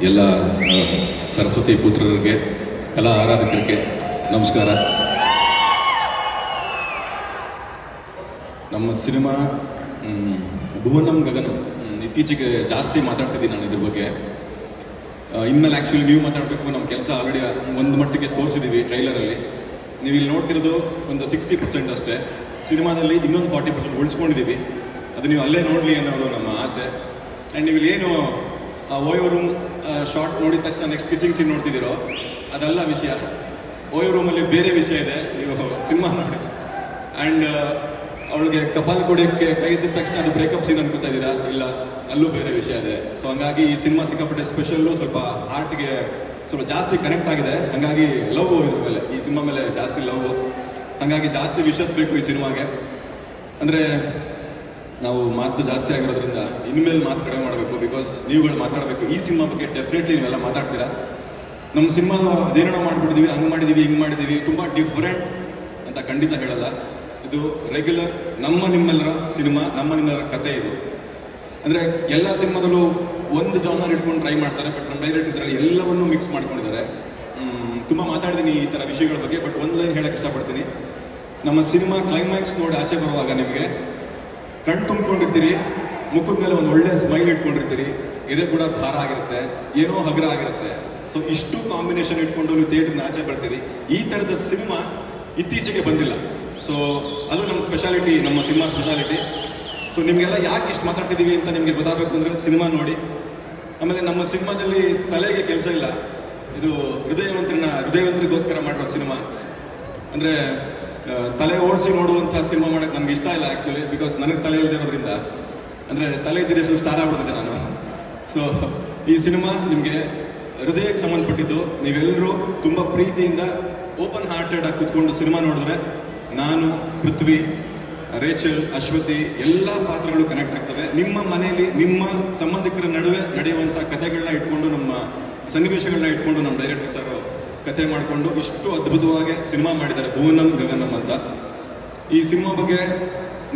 ಎಲ್ಲ ಸರಸ್ವತಿ ಪುತ್ರರಿಗೆ, ಕಲಾ ಆರಾಧಕರಿಗೆ ನಮಸ್ಕಾರ. ನಮ್ಮ ಸಿನಿಮಾ ಭುವನಂ ಗಗನಂ ಇತ್ತೀಚೆಗೆ ಜಾಸ್ತಿ ಮಾತಾಡ್ತಿದ್ದೀನಿ ನಾನು ಇದ್ರ ಬಗ್ಗೆ. ಇನ್ಮೇಲೆ ಆ್ಯಕ್ಚುಲಿ ನೀವು ಮಾತಾಡಬೇಕು. ನಮ್ಮ ಕೆಲಸ ಆಲ್ರೆಡಿ ಒಂದು ಮಟ್ಟಿಗೆ ತೋರಿಸಿದ್ದೀವಿ ಟ್ರೈಲರಲ್ಲಿ. ನೀವು ಇಲ್ಲಿ ನೋಡ್ತಿರೋದು ಒಂದು 60% ಅಷ್ಟೇ. ಸಿನಿಮಾದಲ್ಲಿ ಇನ್ನೊಂದು 40% ಉಳಿಸ್ಕೊಂಡಿದ್ದೀವಿ. ಅದು ನೀವು ಅಲ್ಲೇ ನೋಡಲಿ ಅನ್ನೋದು ನಮ್ಮ ಆಸೆ. ಆ್ಯಂಡ್ ನೀವು ಇಲ್ಲಿ ಏನು ಓಯೋ ರೂಮ್ ಶಾರ್ಟ್ ನೋಡಿದ ತಕ್ಷಣ ನೆಕ್ಸ್ಟ್ ಕಿಸ್ಸಿಂಗ್ ಸೀನ್ ನೋಡ್ತಿದ್ದೀರೋ ಅದೆಲ್ಲ ವಿಷಯ. ಓಯೋ ರೂಮಲ್ಲಿ ಬೇರೆ ವಿಷಯ ಇದೆ, ನೀವು ಸಿನಿಮಾ ನೋಡಿ. ಆ್ಯಂಡ್ ಅವಳಿಗೆ ಕಪಾಲ್ ಕೊಡೋಕ್ಕೆ ಕೈ ಎತ್ತಿದ ತಕ್ಷಣ ಅದು ಬ್ರೇಕಪ್ ಸೀನ್ ಅನ್ಕೋತಾ ಇದ್ದೀರಾ, ಇಲ್ಲ, ಅಲ್ಲೂ ಬೇರೆ ವಿಷಯ ಇದೆ. ಸೊ ಹಂಗಾಗಿ ಈ ಸಿನಿಮಾ ಸಿಕ್ಕಾಪಟ್ಟೆ ಸ್ಪೆಷಲ್ಲು, ಸ್ವಲ್ಪ ಹಾರ್ಟ್ಗೆ ಸ್ವಲ್ಪ ಜಾಸ್ತಿ ಕನೆಕ್ಟ್ ಆಗಿದೆ. ಹಾಗಾಗಿ ಲವ್ ಇದ್ರ ಮೇಲೆ, ಈ ಸಿನಿಮಾ ಮೇಲೆ ಜಾಸ್ತಿ ಲವ್. ಹಾಗಾಗಿ ಜಾಸ್ತಿ ವಿಶ್ವಾಸ ಬೇಕು ಈ ಸಿನಿಮಾಗೆ. ಅಂದರೆ ನಾವು ಮಾತು ಜಾಸ್ತಿ ಆಗಿರೋದ್ರಿಂದ ಇನ್ಮೇಲೆ ಮಾತು ಕಡಿಮೆ ಮಾಡಬೇಕು. ಬಿಕಾಸ್ ನೀವುಗಳು ಮಾತಾಡಬೇಕು ಈ ಸಿನಿಮಾ ಬಗ್ಗೆ. ಡೆಫಿನೆಟ್ಲಿ ನೀವೆಲ್ಲ ಮಾತಾಡ್ತೀರಾ. ನಮ್ಮ ಸಿನಿಮಾ ಅದೇನೋ ಮಾಡ್ಬಿಟ್ಟಿದ್ದೀವಿ, ಹಂಗೆ ಮಾಡಿದ್ದೀವಿ, ಹಿಂಗೆ ಮಾಡಿದ್ದೀವಿ, ತುಂಬ ಡಿಫ್ರೆಂಟ್ ಅಂತ ಖಂಡಿತ ಹೇಳಲ್ಲ. ಇದು ರೆಗ್ಯುಲರ್ ನಮ್ಮ ನಿಮ್ಮೆಲ್ಲರ ಸಿನಿಮಾ, ನಮ್ಮ ನಿಮ್ಮೆಲ್ಲರ ಕತೆ ಇದು. ಅಂದರೆ ಎಲ್ಲ ಸಿನಿಮಾದಲ್ಲೂ ಒಂದು ಜಾನರ್ ಇಟ್ಕೊಂಡು ಟ್ರೈ ಮಾಡ್ತಾರೆ, ಬಟ್ ನಮ್ಮ ಡೈರೆಕ್ಟ್ ಇದರಲ್ಲಿ ಎಲ್ಲವನ್ನೂ ಮಿಕ್ಸ್ ಮಾಡ್ಕೊಂಡಿದ್ದಾರೆ. ತುಂಬ ಮಾತಾಡ್ತೀನಿ ಈ ಥರ ವಿಷಯಗಳ ಬಗ್ಗೆ, ಬಟ್ ಒಂದು ಲೈನ್ ಹೇಳಕ್ಕೆ ಇಷ್ಟಪಡ್ತೀನಿ. ನಮ್ಮ ಸಿನಿಮಾ ಕ್ಲೈಮ್ಯಾಕ್ಸ್ ನೋಡಿ ಆಚೆ ಬರುವಾಗ ನಿಮಗೆ ಕಣ್ ತುಂಬಿಕೊಂಡಿರ್ತೀರಿ, ಮುಖದ ಮೇಲೆ ಒಂದು ಒಳ್ಳೆ ಸ್ಮೈಲ್ ಇಟ್ಕೊಂಡಿರ್ತೀರಿ, ಇದೇ ಕೂಡ ಭಾರ ಆಗಿರುತ್ತೆ, ಏನೋ ಹಗುರ ಆಗಿರುತ್ತೆ. ಸೊ ಇಷ್ಟು ಕಾಂಬಿನೇಷನ್ ಇಟ್ಕೊಂಡು ನೀವು ಥಿಯೇಟ್ರಿಂದ ಆಚೆ ಬರ್ತೀರಿ. ಈ ಥರದ ಸಿನಿಮಾ ಇತ್ತೀಚೆಗೆ ಬಂದಿಲ್ಲ. ಸೊ ಅದು ನಮ್ಮ ಸ್ಪೆಷಾಲಿಟಿ, ನಮ್ಮ ಸಿನಿಮಾ ಸ್ಪೆಷಾಲಿಟಿ. ಸೊ ನಿಮಗೆಲ್ಲ ಯಾಕೆ ಇಷ್ಟು ಮಾತಾಡ್ತಿದ್ದೀವಿ ಅಂತ ನಿಮಗೆ ಗೊತ್ತಾಗಬೇಕು ಅಂದರೆ ಸಿನಿಮಾ ನೋಡಿ. ಆಮೇಲೆ ನಮ್ಮ ಸಿನಿಮಾದಲ್ಲಿ ತಲೆಗೆ ಕೆಲಸ ಇಲ್ಲ. ಇದು ಹೃದಯವಂತರಿಗೋಸ್ಕರ ಮಾಡಿರೋ ಸಿನಿಮಾ. ಅಂದರೆ ತಲೆ ಓಡಿಸಿ ನೋಡುವಂಥ ಸಿನಿಮಾ ಮಾಡೋಕ್ಕೆ ನನಗೆ ಇಷ್ಟ ಇಲ್ಲ ಆ್ಯಕ್ಚುಲಿ. ಬಿಕಾಸ್ ನನಗೆ ತಲೆ ಇಲ್ಲದಿರೋದ್ರಿಂದ, ಅಂದರೆ ತಲೆ ಇದ್ದಿರೋಷ್ಟು ಸ್ಟಾರ್ ಆಗ್ಬಿಡ್ತಿದ್ದೆ ನಾನು. ಸೊ ಈ ಸಿನಿಮಾ ನಿಮಗೆ ಹೃದಯಕ್ಕೆ ಸಂಬಂಧಪಟ್ಟಿದ್ದು. ನೀವೆಲ್ಲರೂ ತುಂಬ ಪ್ರೀತಿಯಿಂದ ಓಪನ್ ಹಾರ್ಟೆಡ್ ಆಗಿ ಕೂತ್ಕೊಂಡು ಸಿನಿಮಾ ನೋಡಿದ್ರೆ ನಾನು, ಪೃಥ್ವಿ, ರೇಚಲ್, ಅಶ್ವತಿ ಎಲ್ಲ ಪಾತ್ರಗಳು ಕನೆಕ್ಟ್ ಆಗ್ತವೆ. ನಿಮ್ಮ ಮನೆಯಲ್ಲಿ ನಿಮ್ಮ ಸಂಬಂಧಿಕರ ನಡುವೆ ನಡೆಯುವಂಥ ಕಥೆಗಳನ್ನ ಇಟ್ಕೊಂಡು, ನಮ್ಮ ಸನ್ನಿವೇಶಗಳನ್ನ ಇಟ್ಕೊಂಡು ನಮ್ಮ ಡೈರೆಕ್ಟರ್ ಸರ್ ಕತೆ ಮಾಡಿಕೊಂಡು ಇಷ್ಟು ಅದ್ಭುತವಾಗಿ ಸಿನಿಮಾ ಮಾಡಿದ್ದಾರೆ, ಭುವನಂ ಗಗನಂ ಅಂತ. ಈ ಸಿನಿಮಾ ಬಗ್ಗೆ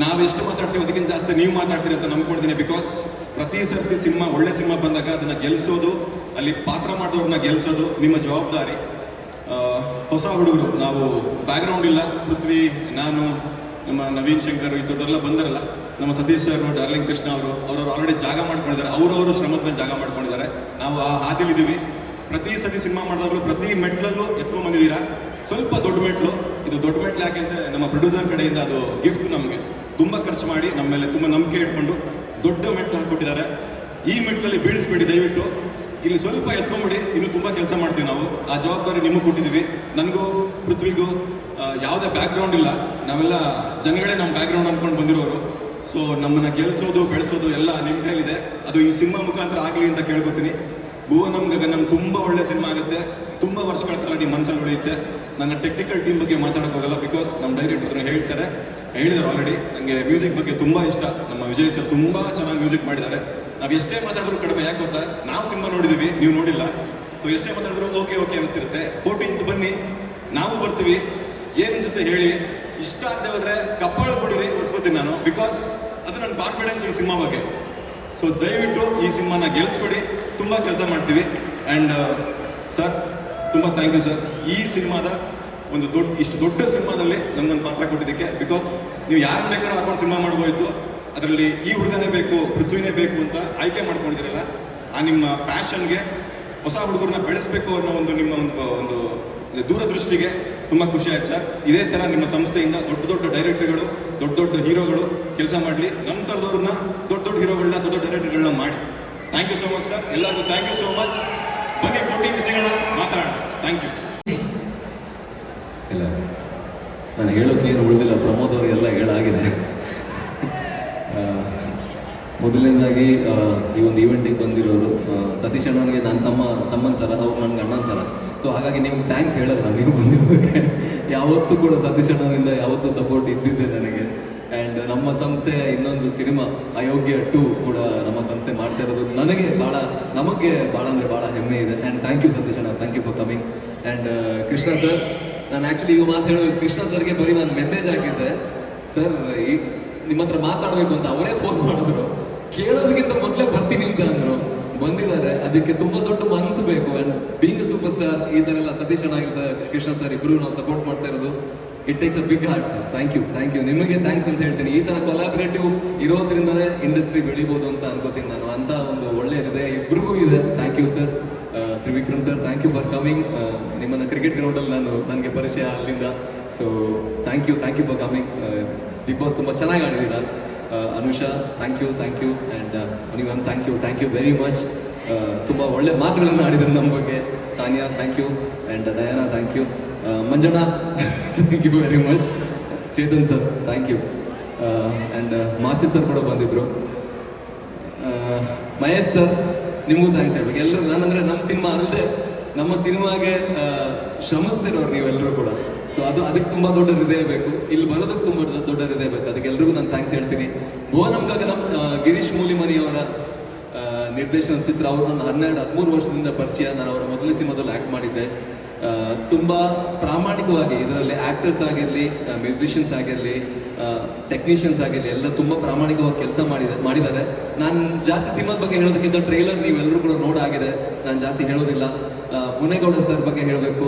ನಾವೆಷ್ಟು ಮಾತಾಡ್ತೀವಿ ಅದಕ್ಕಿಂತ ಜಾಸ್ತಿ ನೀವು ಮಾತಾಡ್ತೀರಿ ಅಂತ ನಂಬ್ಕೊಳ್ತೀನಿ. ಬಿಕಾಸ್ ಪ್ರತಿ ಸರ್ತಿ ಸಿನಿಮಾ, ಒಳ್ಳೆ ಸಿನಿಮಾ ಬಂದಾಗ ಅದನ್ನು ಗೆಲ್ಲಿಸೋದು, ಅಲ್ಲಿ ಪಾತ್ರ ಮಾಡೋರನ್ನ ಗೆಲ್ಲಿಸೋದು ನಿಮ್ಮ ಜವಾಬ್ದಾರಿ. ಹೊಸ ಹುಡುಗರು, ನಾವು ಬ್ಯಾಕ್ಗ್ರೌಂಡ್ ಇಲ್ಲ, ಪೃಥ್ವಿ, ನಾನು, ನಮ್ಮ ನವೀನ್ ಶಂಕರ್ ಈ ಥರದೆಲ್ಲ ಬಂದಾರಲ್ಲ, ನಮ್ಮ ಸತೀಶ್ ಸರ್, ಡಾರ್ಲಿಂಗ್ ಕೃಷ್ಣ ಅವರು ಆಲ್ರೆಡಿ ಜಾಗ ಮಾಡ್ಕೊಂಡಿದ್ದಾರೆ. ಅವರವರು ಶ್ರಮದ ಮೇಲೆ ಜಾಗ ಮಾಡ್ಕೊಂಡಿದ್ದಾರೆ. ನಾವು ಆ ಹಾದಿಲಿದ್ದೀವಿ. ಪ್ರತಿ ಸತಿ ಸಿನಿಮಾ ಮಾಡಿದಾಗಲೂ ಪ್ರತಿ ಮೆಟ್ಲಲ್ಲೂ ಎತ್ಕೊಂಡು ಬಂದಿದ್ದೀರಾ. ಸ್ವಲ್ಪ ದೊಡ್ಡ ಮೆಟ್ಲು, ಇದು ದೊಡ್ಡ ಮೆಟ್ಲು ಯಾಕೆಂದರೆ ನಮ್ಮ ಪ್ರೊಡ್ಯೂಸರ್ ಕಡೆಯಿಂದ ಅದು ಗಿಫ್ಟ್. ನಮಗೆ ತುಂಬ ಖರ್ಚು ಮಾಡಿ ನಮ್ಮ ಮೇಲೆ ತುಂಬ ನಂಬಿಕೆ ಇಟ್ಕೊಂಡು ದೊಡ್ಡ ಮೆಟ್ಲು ಹಾಕ್ಕೊಟ್ಟಿದ್ದಾರೆ. ಈ ಮೆಟ್ಲಲ್ಲಿ ಬೀಳಿಸ್ಬೇಡಿ ದಯವಿಟ್ಟು, ಇಲ್ಲಿ ಸ್ವಲ್ಪ ಎತ್ಕೊಂಡ್ಬಿಡಿ. ಇನ್ನೂ ತುಂಬ ಕೆಲಸ ಮಾಡ್ತೀವಿ ನಾವು. ಆ ಜವಾಬ್ದಾರಿ ನಿಮಗೆ ಕೊಟ್ಟಿದ್ದೀವಿ. ನನಗೂ ಪೃಥ್ವಿಗೂ ಯಾವುದೇ ಬ್ಯಾಕ್ಗ್ರೌಂಡ್ ಇಲ್ಲ. ನಾವೆಲ್ಲ ಜನಗಳೇ ನಮ್ಮ ಬ್ಯಾಕ್ಗ್ರೌಂಡ್ ಅಂದ್ಕೊಂಡು ಬಂದಿರೋರು. ಸೊ ನಮ್ಮನ್ನು ಗೆಲ್ಲಿಸೋದು, ಬೆಳೆಸೋದು ಎಲ್ಲ ನಿಮ್ಮ ಕೈಲಿದೆ. ಅದು ಈ ಸಿನಿಮಾ ಮುಖಾಂತರ ಆಗಲಿ ಅಂತ ಕೇಳ್ಕೊತೀನಿ. ಭುವನಂ ಗಗನಂ ತುಂಬ ಒಳ್ಳೆ ಸಿನಿಮಾ ಆಗುತ್ತೆ. ತುಂಬ ವರ್ಷಗಳ ಕಾಲ ನಿಮ್ಮ ಮನಸ್ಸಲ್ಲಿ ಉಳಿಯುತ್ತೆ. ನನ್ನ ಟೆಕ್ನಿಕಲ್ ಟೀಮ್ ಬಗ್ಗೆ ಮಾತಾಡೋಕೆ ಹೋಗಲ್ಲ. ಬಿಕಾಸ್ ನಮ್ಮ ಡೈರೆಕ್ಟರ್ ಹೇಳಿದ್ದಾರೆ ಆಲ್ರೆಡಿ. ನನಗೆ ಮ್ಯೂಸಿಕ್ ಬಗ್ಗೆ ತುಂಬ ಇಷ್ಟ. ನಮ್ಮ ವಿಜಯ್ ಸರ್ ತುಂಬ ಚೆನ್ನಾಗಿ ಮ್ಯೂಸಿಕ್ ಮಾಡಿದ್ದಾರೆ. ನಾವು ಎಷ್ಟೇ ಮಾತಾಡಿದ್ರು ಕಡಿಮೆ. ಯಾಕೆ ಗೊತ್ತಾ, ನಾವು ಸಿನಿಮಾ ನೋಡಿದ್ದೀವಿ, ನೀವು ನೋಡಿಲ್ಲ. ಸೊ ಎಷ್ಟೇ ಮಾತಾಡಿದ್ರು ಓಕೆ ಅನಿಸ್ತಿರುತ್ತೆ. 14th ಬನ್ನಿ, ನಾವು ಬರ್ತೀವಿ. ಏನು ಅನ್ಸುತ್ತೆ ಹೇಳಿ. ಇಷ್ಟ ಆಗದೆ ಹೋದ್ರೆ ಕಪ್ಪಾಳು ಕೊಡಿರಿ, ಓಡಿಸ್ಕೊತೀನಿ ನಾನು. ಬಿಕಾಸ್ ಅದು ನನ್ನ ಕಾನ್ಫಿಡೆನ್ಸ್ ಈ ಸಿನಿಮಾ ಬಗ್ಗೆ. ಸೊ ದಯವಿಟ್ಟು ಈ ಸಿನಿಮಾನ ಗೆಲ್ಲಿಸ್ಕೊಡಿ. ತುಂಬ ಕೆಲಸ ಮಾಡ್ತೀವಿ. ಆ್ಯಂಡ್ ಸರ್, ತುಂಬ ಥ್ಯಾಂಕ್ ಯು ಸರ್. ಈ ಸಿನಿಮಾದ ಒಂದು ಇಷ್ಟು ದೊಡ್ಡ ಸಿನಿಮಾದಲ್ಲಿ ನಮ್ಗೊಂದು ಪಾತ್ರ ಕೊಟ್ಟಿದ್ದಕ್ಕೆ. ಬಿಕಾಸ್ ನೀವು ಯಾರು ಬೇಕಾದ್ರೂ ಹಾಕೊಂಡು ಸಿನಿಮಾ ಮಾಡ್ಬೋಯ್ತು. ಅದರಲ್ಲಿ ಈ ಹುಡುಗನೇ ಬೇಕು, ಪೃಥ್ವಿನೇ ಬೇಕು ಅಂತ ಆಯ್ಕೆ ಮಾಡ್ಕೊಂಡಿದ್ದೀರಲ್ಲ, ಆ ನಿಮ್ಮ ಪ್ಯಾಷನ್ಗೆ, ಹೊಸ ಹುಡುಗರನ್ನ ಬೆಳೆಸಬೇಕು ಅನ್ನೋ ನಿಮ್ಮ ಒಂದು ದೂರದೃಷ್ಟಿಗೆ ತುಂಬ ಖುಷಿ ಆಯ್ತು ಸರ್. ಇದೇ ಥರ ನಿಮ್ಮ ಸಂಸ್ಥೆಯಿಂದ ದೊಡ್ಡ ಡೈರೆಕ್ಟರ್ಗಳು, ದೊಡ್ಡ ಹೀರೋಗಳು ಕೆಲಸ ಮಾಡಲಿ. ನಮ್ಮ ಥರದವ್ರನ್ನ ದೊಡ್ಡ ಹೀರೋಗಳನ್ನ, ದೊಡ್ಡ ಡೈರೆಕ್ಟರ್ಗಳನ್ನ ಮಾಡಿ. Thank you so much sir. ಎಲ್ಲರಿಗೂ ಥ್ಯಾಂಕ್ ಯು ಸೋ ಮಚ್. ಬನ್ನಿ 14th ಸಿಗೋಣ, ಮಾತಾಡೋಣ. Thank you. ಇಲ್ಲ, ನಾನು ಹೇಳೋಕೆ ಏನು ಉಳಿದಿಲ್ಲ. ಪ್ರಮೋದ್ ಅವರು ಎಲ್ಲ ಹೇಳಾಗಿದೆ. ಮೊದಲನೇದಾಗಿ ಈ ಒಂದು ಈವೆಂಟಿಗೆ ಬಂದಿರೋರು ಸತೀಶ್ ಅಣ್ಣನಿಗೆ ನಾನು ತಮ್ಮನ ಥರ, ಅವ್ರು ನನಗೆ ಅಣ್ಣನ ಥರ. ಸೊ ಹಾಗಾಗಿ ನಿಮ್ಗೆ ಥ್ಯಾಂಕ್ಸ್ ಹೇಳಲ್ಲ ನೀವು ಬಂದಿರೋದಕ್ಕೆ. ಯಾವತ್ತೂ ಕೂಡ ಸತೀಶ್ ಅಣ್ಣನಿಂದ ಯಾವತ್ತೂ ಸಪೋರ್ಟ್ ಇದ್ದಿದ್ದೆ ನನಗೆ. ಆ್ಯಂಡ್ ನಮ್ಮ ಸಂಸ್ಥೆ ಇನ್ನೊಂದು ಸಿನಿಮಾ ಅಯೋಗ್ಯ 2 ಕೂಡ ನಮ್ಮ ಸಂಸ್ಥೆ ಮಾಡ್ತಾ ಇರೋದು ನಮಗೆ ಭಾಳ ಅಂದರೆ ಭಾಳ ಹೆಮ್ಮೆ ಇದೆ. ಆ್ಯಂಡ್ ಥ್ಯಾಂಕ್ ಯು ಸತೀಶ್ ಅಣ್ಣ, thank you for coming. And Krishna sir, ನಾನು ಆ್ಯಕ್ಚುಲಿ ಈಗ ಮಾತು ಹೇಳೋದು ಕೃಷ್ಣ ಸರ್ಗೆ ಬರೀ ನಾನು ಮೆಸೇಜ್ ಹಾಕಿದ್ದೆ, ಸರ್ ನಿಮ್ಮ ಹತ್ರ ಮಾತಾಡಬೇಕು ಅಂತ. ಅವರೇ ಫೋನ್ ಮಾಡಿದ್ರು. ಕೇಳೋದಕ್ಕಿಂತ ಮೊದಲೇ ಬರ್ತೀನಿ ಅಂತ ಅಂದರು. ಬಂದಿದ್ದಾರೆ. ಅದಕ್ಕೆ ತುಂಬಾ ದೊಡ್ಡ ಮನಸ್ಸು ಬೇಕು. ಅಂಡ್ ಬೀಯಿಂಗ್ ಸೂಪರ್ ಸ್ಟಾರ್ ಈ ತರ ಎಲ್ಲ ಸತೀಶ್ ಅಣ್ಣ ಕೃಷ್ಣ ಸರ್ ಇಬ್ರು ನಾವು ಸಪೋರ್ಟ್ ಮಾಡ್ತಾ ಇರೋದು, it takes a big heart sir. Thank you ನಿಮಗೆ ಥ್ಯಾಂಕ್ಸ್ ಅಂತ ಹೇಳ್ತೀನಿ. ಈ ತರ ಕೊಲಾಬರೇಟಿವ್ ಇರೋದ್ರಿಂದಲೇ ಇಂಡಸ್ಟ್ರಿ ಬೆಳಿಬೋದು ಅಂತ ಅನ್ಕೋತೀನಿ ನಾನು. ಅಂತ ಒಂದು ಒಳ್ಳೆ ಹೃದಯ ಇಬ್ರಿಗೂ ಇದೆ. Thank you sir. Trivikram sir, thank you for coming. ನಿಮ್ಮನ್ನ ಕ್ರಿಕೆಟ್ ಗ್ರೌಂಡಲ್ಲಿ ನನಗೆ ಪರಿಚಯ ಅಲ್ಲಿಂದ. So thank you for coming. Bigg Boss ತುಂಬ ಚೆನ್ನಾಗಿ ಆಡಿದ್ದೀರಾ. Anusha, thank you and anyone thank you very much. ತುಂಬ ಒಳ್ಳೆ ಮಾತುಗಳನ್ನು ಆಡಿದ್ರು ನಮ್ಮ ಬಗ್ಗೆ. Sania, thank you and Diana, thank you. Manjanna, thank you very much. Chetan sir, thank you. And Masti sir ಕೂಡ ಬಂದಿದ್ರು. ಮಹೇಶ್ ಸರ್, ನಿಮಗೂ ಥ್ಯಾಂಕ್ಸ್ ಹೇಳ್ಬೇಕು. ಎಲ್ಲರೂ ನಾನಂದರೆ ನಮ್ಮ ಸಿನಿಮಾ ಅಲ್ಲದೆ ನಮ್ಮ ಸಿನಿಮಾಗೆ ಶ್ರಮಿಸ್ತಿರೋರು ನೀವೆಲ್ಲರೂ ಕೂಡ. ಸೊ ಅದಕ್ಕೆ ತುಂಬ ದೊಡ್ಡ ಹೃದಯ ಬೇಕು. ಇಲ್ಲಿ ಬರೋದಕ್ಕೆ ತುಂಬ ದೊಡ್ಡ ಹೃದಯ ಬೇಕು. ಅದಕ್ಕೆ ಎಲ್ರಿಗೂ ನಾನು ಥ್ಯಾಂಕ್ಸ್ ಹೇಳ್ತೀನಿ. ಭುವನಂ ಗಗನಂ ಗಿರೀಶ್ ಮೂಲಿಮನಿ ಅವರ ನಿರ್ದೇಶನದ ಚಿತ್ರ. ಅವರು ನನ್ನ 12-13 ವರ್ಷದಿಂದ ಪರಿಚಯ. ನಾನು ಅವರ ಮೊದಲನೇ ಸಿನಿಮಾದಲ್ಲಿ ಆ್ಯಕ್ಟ್ ಮಾಡಿದ್ದೆ. ತುಂಬ ಪ್ರಾಮಾಣಿಕವಾಗಿ ಇದರಲ್ಲಿ ಆ್ಯಕ್ಟರ್ಸ್ ಆಗಿರಲಿ, ಮ್ಯೂಸಿಷಿಯನ್ಸ್ ಆಗಿರಲಿ, ಟೆಕ್ನಿಷಿಯನ್ಸ್ ಆಗಿರಲಿ ಎಲ್ಲ ತುಂಬ ಪ್ರಾಮಾಣಿಕವಾಗಿ ಕೆಲಸ ಮಾಡಿದ್ದಾರೆ. ನಾನು ಜಾಸ್ತಿ ಸಿನಿಮಾದ ಬಗ್ಗೆ ಹೇಳೋದಕ್ಕಿಂತ ಟ್ರೈಲರ್ ನೀವೆಲ್ಲರೂ ಕೂಡ ನೋಡಾಗಿದೆ, ನಾನು ಜಾಸ್ತಿ ಹೇಳೋದಿಲ್ಲ. ಮುನೇಗೌಡ ಸರ್ ಬಗ್ಗೆ ಹೇಳಬೇಕು.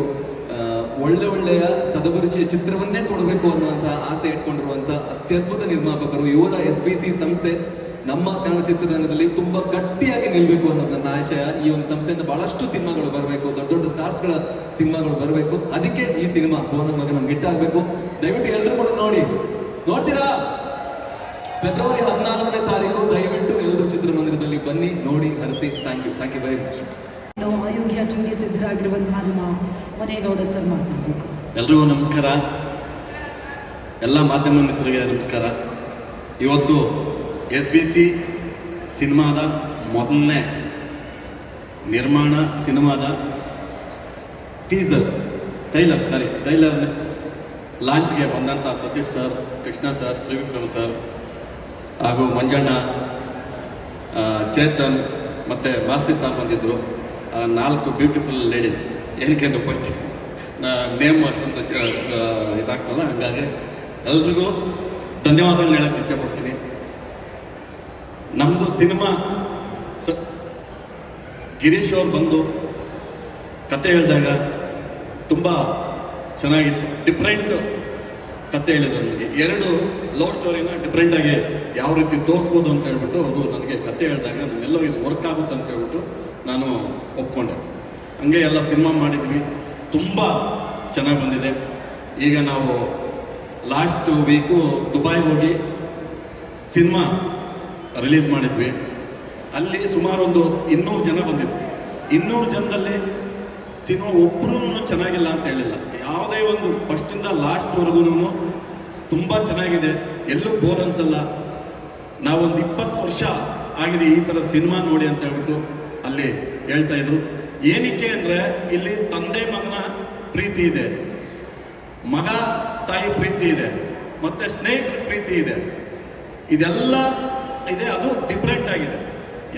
ಒಳ್ಳೆಯ ಸದಭಿರುಚಿಯ ಚಿತ್ರವನ್ನೇ ಕೊಡಬೇಕು ಅನ್ನುವಂಥ ಆಸೆ ಇಟ್ಕೊಂಡಿರುವಂಥ ಅತ್ಯದ್ಭುತ ನಿರ್ಮಾಪಕರು. ಇವರ SVC ಸಂಸ್ಥೆ ನಮ್ಮ ಕನ್ನಡ ಚಿತ್ರರಂಗದಲ್ಲಿ ತುಂಬಾ ಗಟ್ಟಿಯಾಗಿ ನಿಲ್ಬೇಕು ಅನ್ನೋದು ನನ್ನ ಆಶಯ. ಈ ಒಂದು ಸಂಸ್ಥೆಯಿಂದ ಬಹಳಷ್ಟು ಸಿನಿಮಾಗಳು ಬರಬೇಕು, ದೊಡ್ಡ ಸ್ಟಾರ್ಸ್ಗಳ ಸಿನಿಮಾಗಳು ಬರಬೇಕು. ಅದಕ್ಕೆ ಈ ಸಿನಿಮಾ ಭುವನಂ ಗಗನಂ ಹಿಟ್ ಆಗಬೇಕು. ದಯವಿಟ್ಟು ಎಲ್ಲರೂ ಕೂಡ ನೋಡ್ತೀರಾ? ಫೆಬ್ರವರಿ 14ನೇ ತಾರೀಕು ದಯವಿಟ್ಟು ಎಲ್ಲರೂ ಚಿತ್ರಮಂದಿರದಲ್ಲಿ ಬನ್ನಿ, ನೋಡಿ, ಹರಿಸಿ. Thank you very much. Ayogya ಜೂನಿ ಸಿದ್ಧರಾಗಿರುವಂತಹ ನಮ್ಮ ಮುನೇಗೌಡ ಸರ್ ಮಾತನಾಡಬೇಕು. ಎಲ್ರಿಗೂ ನಮಸ್ಕಾರ. ಎಲ್ಲ ಮಾಧ್ಯಮ ಮಿತ್ರರಿಗೆ ನಮಸ್ಕಾರ. ಇವತ್ತು SVC ಸಿನಿಮಾದ ಮೊದಲನೇ ನಿರ್ಮಾಣ ಸಿನಿಮಾದ ಟ್ರೈಲರ್ ಲಾಂಚ್ಗೆ ಬಂದಂಥ Satish sir, Krishna sir, Trivikram sir ಹಾಗೂ ಮಂಜಣ್ಣ, ಚೇತನ್ ಮತ್ತು ಮಾಸ್ತಿ ಸರ್ ಬಂದಿದ್ದರು. 4 ಬ್ಯೂಟಿಫುಲ್ ಲೇಡೀಸ್. ಏನಕ್ಕೆ ಫಸ್ಟ್ ನೇಮ್ ಅಷ್ಟೊಂದು ಇದಾಗ್ತಲ್ಲ, ಹಂಗಾಗಿ ಎಲ್ರಿಗೂ ಧನ್ಯವಾದಗಳು ಹೇಳಕ್ಕೆ ಇಚ್ಛೆಪಡ್ತೀನಿ. ನಮ್ಮದು ಸಿನಿಮಾ ಗಿರೀಶ್ ಅವ್ರು ಬಂದು ಕತೆ ಹೇಳಿದಾಗ ತುಂಬ ಚೆನ್ನಾಗಿತ್ತು. ಡಿಫ್ರೆಂಟ್ ಕತೆ ಹೇಳಿದ್ರು ನನಗೆ. 2 ಲವ್ ಸ್ಟೋರಿನ ಡಿಫ್ರೆಂಟಾಗಿ ಯಾವ ರೀತಿ ತೋರಿಸ್ಬೋದು ಅಂತ ಹೇಳ್ಬಿಟ್ಟು ಅವರು ನನಗೆ ಕತೆ ಹೇಳಿದಾಗ ನನ್ನೆಲ್ಲೋ ಇದು ವರ್ಕ್ ಆಗುತ್ತೆ ಅಂತ ಹೇಳ್ಬಿಟ್ಟು ನಾನು ಒಪ್ಕೊಂಡೆ. ಹಂಗೆ ಎಲ್ಲ ಸಿನಿಮಾ ಮಾಡಿದ್ವಿ, ತುಂಬ ಚೆನ್ನಾಗಿ ಬಂದಿದೆ. ಈಗ ನಾವು ಲಾಸ್ಟ್ ವೀಕು ದುಬೈ ಹೋಗಿ ಸಿನಿಮಾ ರಿಲೀಸ್ ಮಾಡಿದ್ವಿ. ಅಲ್ಲಿ ಸುಮಾರು ಒಂದು 200 ಜನ ಬಂದಿದ್ವಿ. 200 ಜನದಲ್ಲಿ ಸಿನಿಮಾ ಒಬ್ಬರೂ ಚೆನ್ನಾಗಿಲ್ಲ ಅಂತ ಹೇಳಿಲ್ಲ. ಯಾವುದೇ ಒಂದು ಫಸ್ಟಿಂದ ಲಾಸ್ಟ್ವರೆಗೂ ತುಂಬ ಚೆನ್ನಾಗಿದೆ, ಎಲ್ಲೂ ಬೋರ್ ಅನ್ಸಲ್ಲ. ನಾವೊಂದು 20 ವರ್ಷ ಆಗಿದೆ ಈ ಥರ ಸಿನಿಮಾ ನೋಡಿ ಅಂತ ಹೇಳ್ಬಿಟ್ಟು ಅಲ್ಲಿ ಹೇಳ್ತಾ ಇದ್ರು. ಏನಕ್ಕೆ ಅಂದರೆ ಇಲ್ಲಿ ತಂದೆ ಮಗನ ಪ್ರೀತಿ ಇದೆ, ಮಗ ತಾಯಿ ಪ್ರೀತಿ ಇದೆ, ಮತ್ತೆ ಸ್ನೇಹಿತರ ಪ್ರೀತಿ ಇದೆ, ಇದೆಲ್ಲ ಇದೆ. ಅದು ಡಿಫ್ರೆಂಟ್ ಆಗಿದೆ.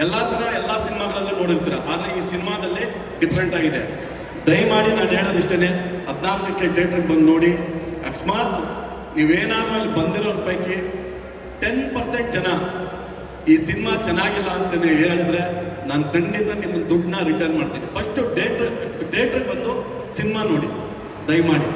ಎಲ್ಲ ಥರ ಎಲ್ಲ ಸಿನಿಮಾಗಳಲ್ಲೂ ನೋಡಿರ್ತೀರ, ಆದರೆ ಈ ಸಿನಿಮಾದಲ್ಲಿ ಡಿಫ್ರೆಂಟ್ ಆಗಿದೆ. ದಯಮಾಡಿ ನಾನು ಹೇಳೋದಿಷ್ಟೇ, 14ಕ್ಕೆ ಥಿಯೇಟ್ರಿಗೆ ಬಂದು ನೋಡಿ. ಅಕಸ್ಮಾತ್ ನೀವೇನಾದರೂ ಅಲ್ಲಿ ಬಂದಿರೋರ ಪೈಕಿ 10% ಜನ ಈ ಸಿನಿಮಾ ಚೆನ್ನಾಗಿಲ್ಲ ಅಂತಲೇ ಹೇಳಿದ್ರೆ ನಾನು ಖಂಡಿತ ನಿಮ್ಮ ದುಡ್ಡನ್ನ ರಿಟರ್ನ್ ಮಾಡ್ತೀನಿ. ಫಸ್ಟು ಥಿಯೇಟ್ರಿಗೆ ಬಂದು ಸಿನಿಮಾ ನೋಡಿ ದಯಮಾಡಿ.